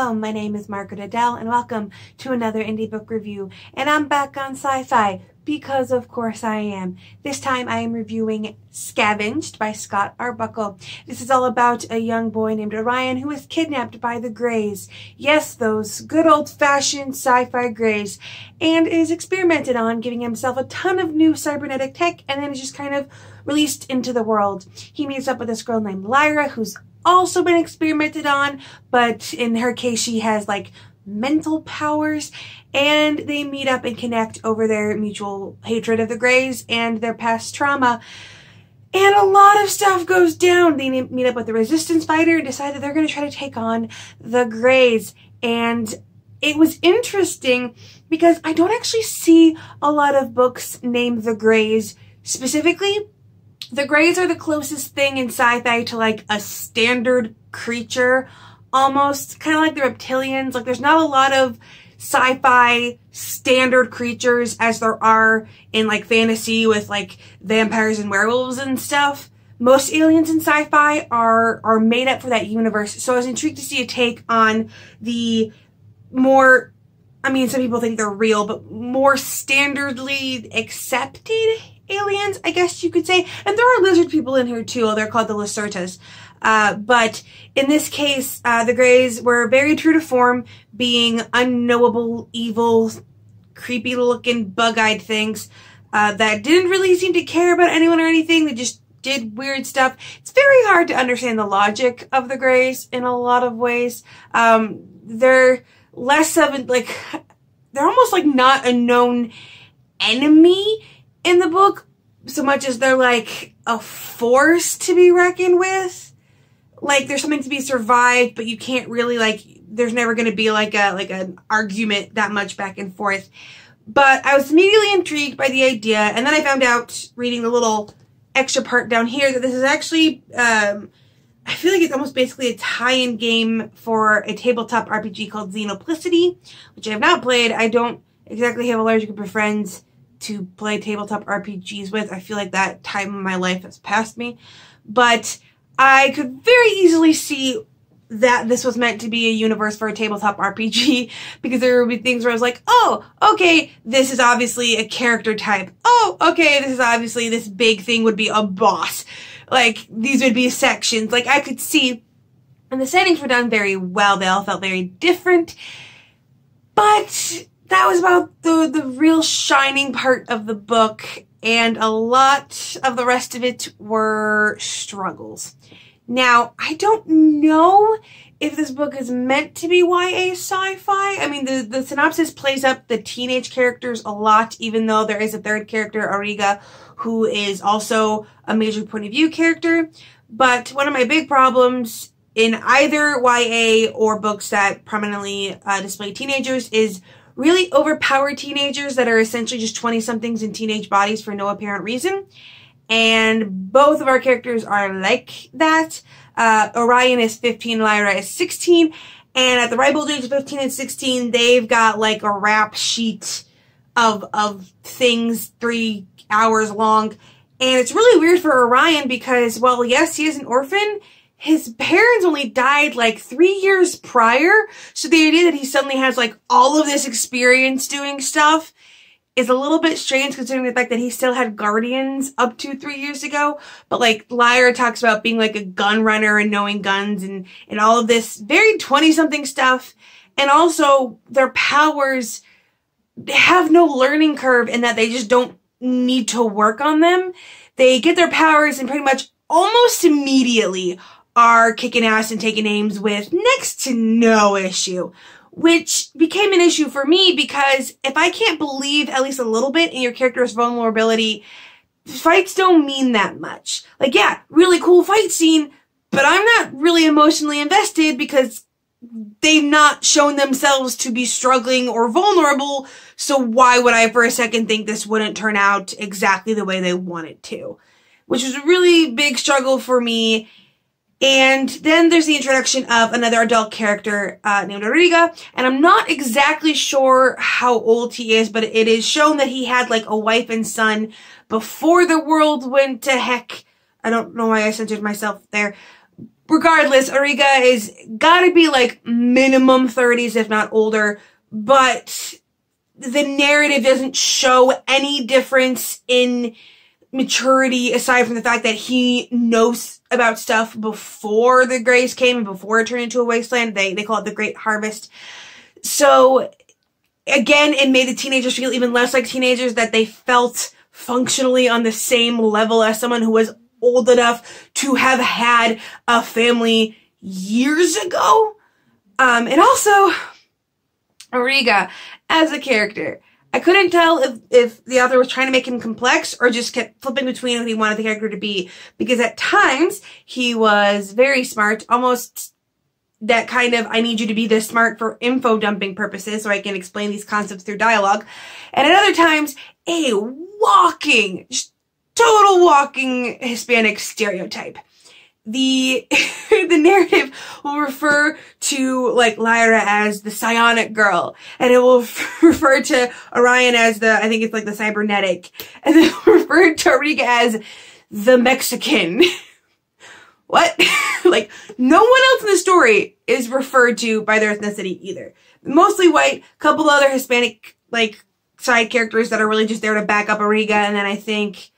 Hello, my name is Margaret Adele, and welcome to another indie book review. And I'm back on sci-fi, because of course I am. This time I am reviewing Scavenged by Scott Arbuckle. This is all about a young boy named Orion who is kidnapped by the Greys. Yes, those good old-fashioned sci-fi Greys. And is experimented on, giving himself a ton of new cybernetic tech, and then is just kind of released into the world. He meets up with this girl named Lyra, who's also been experimented on, but in her case she has like mental powers, and they meet up and connect over their mutual hatred of the Greys and their past trauma. And a lot of stuff goes down. They meet up with the resistance fighter and decide that they're going to try to take on the Greys. And it was interesting because I don't actually see a lot of books named the Greys specifically. The Greys are the closest thing in sci-fi to like a standard creature, almost kind of like the reptilians. Like there's not a lot of sci-fi standard creatures as there are in like fantasy with like vampires and werewolves and stuff. Most aliens in sci-fi are made up for that universe. So I was intrigued to see a take on the more, I mean, some people think they're real, but more standardly accepted aliens, I guess you could say. And there are lizard people in here too. They're called the Lacertas. But in this case, the Greys were very true to form, being unknowable, evil, creepy looking, bug-eyed things that didn't really seem to care about anyone or anything. They just did weird stuff. It's very hard to understand the logic of the Greys in a lot of ways. They're less of like, they're almost like not a known enemy in the book, so much as they're like a force to be reckoned with. Like there's something to be survived, but you can't really like, there's never going to be like an argument that much back and forth. But I was immediately intrigued by the idea, and then I found out reading the little extra part down here that this is actually, I feel like it's almost basically a tie-in game for a tabletop RPG called Xenoplicity, which I have not played. I don't exactly have a large group of friends to play tabletop RPGs with. I feel like that time in my life has passed me. But I could very easily see that this was meant to be a universe for a tabletop RPG, because there would be things where I was like, oh, okay, this is obviously a character type. Oh, okay, this is obviously, this big thing would be a boss. Like, these would be sections. Like, I could see, and the settings were done very well. They all felt very different. But that was about the real shining part of the book, and a lot of the rest of it were struggles. Now, I don't know if this book is meant to be YA sci-fi. I mean, the synopsis plays up the teenage characters a lot, even though there is a third character, Auriga, who is also a major point of view character. But one of my big problems in either YA or books that prominently display teenagers is really overpowered teenagers that are essentially just 20-somethings in teenage bodies for no apparent reason. And both of our characters are like that. Orion is 15, Lyra is 16. And at the ripe old age of 15 and 16, they've got like a rap sheet of things 3 hours long. And it's really weird for Orion because, well, yes, he is an orphan. His parents only died like 3 years prior. So the idea that he suddenly has like all of this experience doing stuff is a little bit strange, considering the fact that he still had guardians up to 3 years ago. But like Lyra talks about being like a gun runner and knowing guns and all of this very 20-something stuff. And also their powers have no learning curve in that they just don't need to work on them. They get their powers and pretty much almost immediately are kicking ass and taking names with next to no issue. Which became an issue for me because if I can't believe at least a little bit in your character's vulnerability, fights don't mean that much. Like, yeah, really cool fight scene, but I'm not really emotionally invested because they've not shown themselves to be struggling or vulnerable, so why would I for a second think this wouldn't turn out exactly the way they want it to? Which was a really big struggle for me. And then there's the introduction of another adult character named Auriga, and I'm not exactly sure how old he is, but it is shown that he had like a wife and son before the world went to heck. I don't know why I censored myself there. regardless, Auriga is gotta be like minimum 30s, if not older, but the narrative doesn't show any difference in maturity aside from the fact that he knows about stuff before the Greys came and before it turned into a wasteland. They call it the Great Harvest. So again, it made the teenagers feel even less like teenagers, that they felt functionally on the same level as someone who was old enough to have had a family years ago. And also, Auriga, as a character, I couldn't tell if the author was trying to make him complex or just kept flipping between who he wanted the character to be. Because at times, he was very smart, almost that kind of, I need you to be this smart for info dumping purposes so I can explain these concepts through dialogue. And at other times, a walking, total walking Hispanic stereotype. The narrative will refer to, like, Lyra as the psionic girl, and it will refer to Orion as the, I think it's like the cybernetic, and then refer to Auriga as the Mexican. What? Like, no one else in the story is referred to by their ethnicity either. Mostly white, couple other Hispanic, like, side characters that are really just there to back up Auriga, and then I think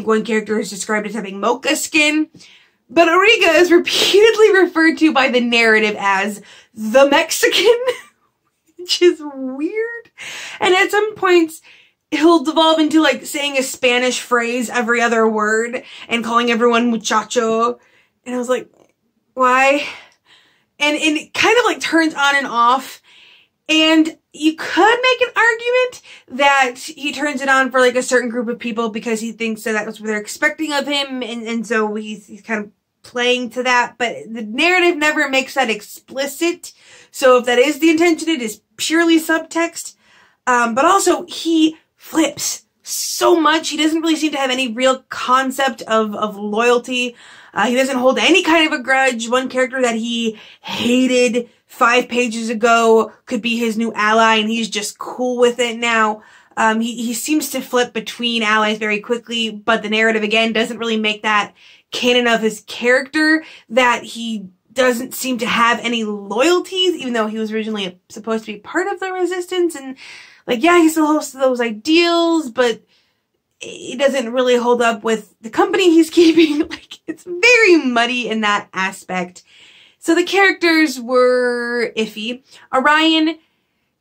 one character is described as having mocha skin. But Auriga is repeatedly referred to by the narrative as the Mexican, which is weird. And at some points, he'll devolve into, like, saying a Spanish phrase every other word and calling everyone muchacho. And I was like, why? And it kind of, like, turns on and off. And you could make an argument that he turns it on for, like, a certain group of people because he thinks that that's what they're expecting of him. And so he's kind of playing to that, but the narrative never makes that explicit. So if that is the intention, it is purely subtext. But also, he flips so much. He doesn't really seem to have any real concept of loyalty. He doesn't hold any kind of a grudge. One character that he hated 5 pages ago could be his new ally, and he's just cool with it now. He seems to flip between allies very quickly, but the narrative, again, doesn't really make that canon of his character, that he doesn't seem to have any loyalties, even though he was originally supposed to be part of the resistance. And, like, yeah, he still holds to those ideals, but it doesn't really hold up with the company he's keeping. Like, it's very muddy in that aspect. So the characters were iffy. Orion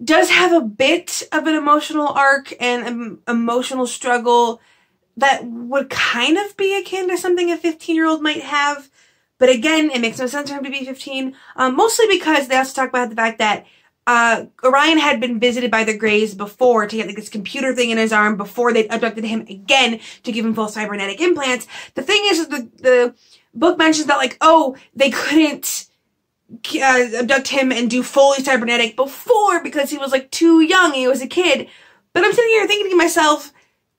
does have a bit of an emotional arc and an emotional struggle that would kind of be akin to something a 15-year-old might have. But again, it makes no sense for him to be 15. Mostly because they also talk about the fact that Orion had been visited by the Greys before to get, like, this computer thing in his arm before they abducted him again to give him full cybernetic implants. The thing is the book mentions that, like, oh, they couldn't abduct him and do fully cybernetic before because he was, like, too young. He was a kid. But I'm sitting here thinking to myself,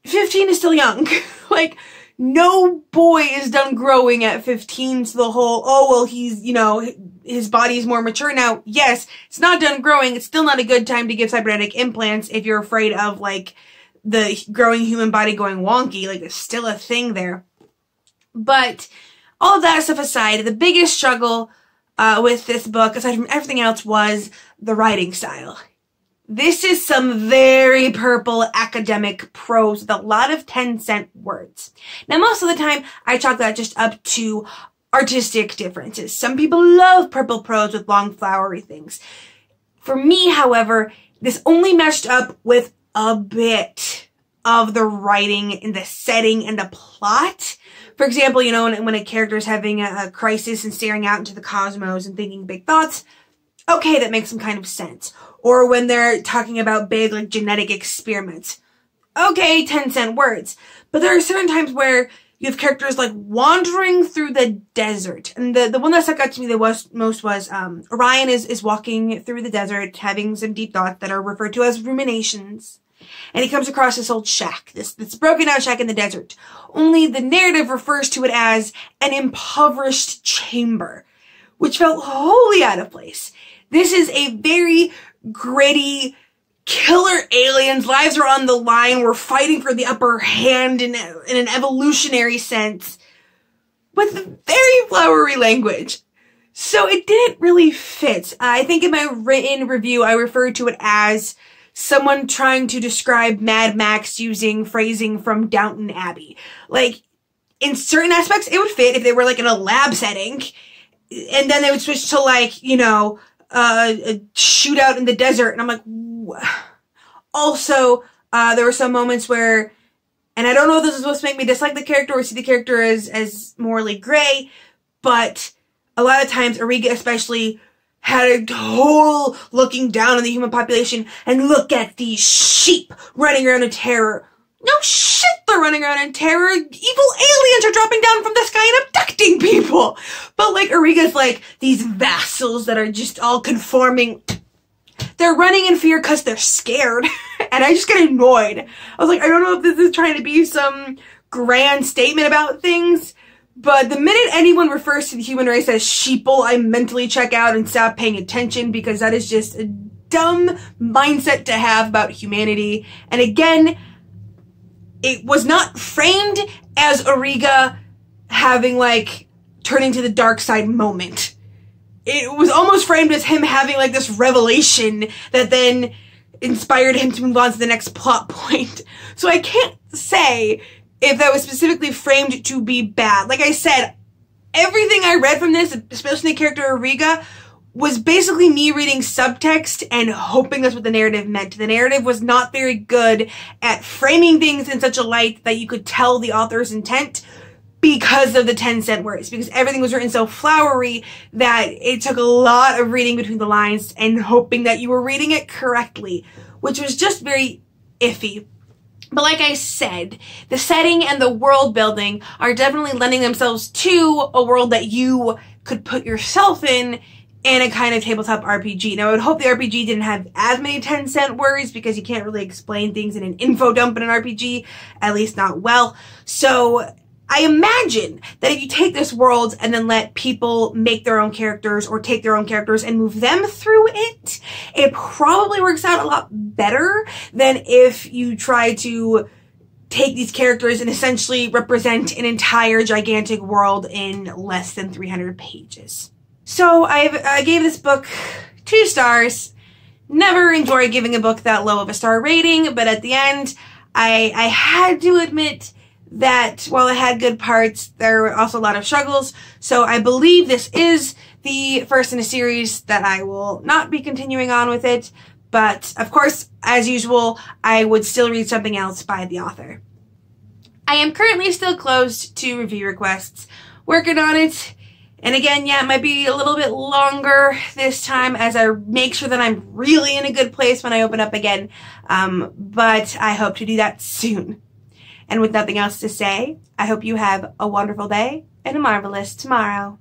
15 is still young. Like, no boy is done growing at 15, so the whole, oh, well, he's, you know, his body's more mature now. Yes, it's not done growing. It's still not a good time to give cybernetic implants if you're afraid of, like, the growing human body going wonky. Like, there's still a thing there. But all of that stuff aside, the biggest struggle with this book, aside from everything else, was the writing style. This is some very purple academic prose with a lot of 10-cent words. Now, most of the time, I chalk that just up to artistic differences. Some people love purple prose with long, flowery things. For me, however, this only matched up with a bit of the writing and the setting and the plot. For example, you know, when a character is having a crisis and staring out into the cosmos and thinking big thoughts, okay, that makes some kind of sense. Or when they're talking about big, like, genetic experiments. Okay, 10-cent words. But there are certain times where you have characters, like, wandering through the desert. And the one that stuck out to me the most was Orion is walking through the desert, having some deep thoughts that are referred to as ruminations. And he comes across this old shack, this broken out shack in the desert. Only the narrative refers to it as an impoverished chamber, which felt wholly out of place. This is a very gritty, killer aliens, lives are on the line, we're fighting for the upper hand in an evolutionary sense. with very flowery language. So it didn't really fit. I think in my written review, I referred to it as someone trying to describe Mad Max using phrasing from Downton Abbey. Like, in certain aspects, it would fit if they were like in a lab setting, and then they would switch to like, you know, a shootout in the desert, and I'm like, also, there were some moments where, and I don't know if this is supposed to make me dislike the character or see the character as morally gray, but a lot of times, Auriga especially had a whole looking down on the human population and look at these sheep running around in terror. No shit, they're running around in terror. Evil aliens are dropping down from the sky and abducting people. But like Auriga's like these vassals that are just all conforming. They're running in fear because they're scared. And I just get annoyed. I was like, I don't know if this is trying to be some grand statement about things, but the minute anyone refers to the human race as sheeple, I mentally check out and stop paying attention, because that is just a dumb mindset to have about humanity. And again, it was not framed as Auriga having like turning to the dark side moment. It was almost framed as him having like this revelation that then inspired him to move on to the next plot point. So I can't say if that was specifically framed to be bad. Like I said, everything I read from this, especially the character Auriga, was basically me reading subtext and hoping that's what the narrative meant. The narrative was not very good at framing things in such a light that you could tell the author's intent because of the 10-cent words, because everything was written so flowery that it took a lot of reading between the lines and hoping that you were reading it correctly, which was just very iffy. But like I said, the setting and the world building are definitely lending themselves to a world that you could put yourself in a kind of tabletop RPG. Now, I would hope the RPG didn't have as many 10-cent words, because you can't really explain things in an info dump in an RPG, at least not well. So I imagine that if you take this world and then let people make their own characters or take their own characters and move them through it, it probably works out a lot better than if you try to take these characters and essentially represent an entire gigantic world in less than 300 pages. So I gave this book 2 stars. Never enjoy giving a book that low of a star rating, but at the end, I had to admit that while it had good parts, there were also a lot of struggles. So I believe this is the first in a series that I will not be continuing on with it. But of course, as usual, I would still read something else by the author. I am currently still closed to review requests, working on it. And again, yeah, it might be a little bit longer this time as I make sure that I'm really in a good place when I open up again. But I hope to do that soon. And with nothing else to say, I hope you have a wonderful day and a marvelous tomorrow.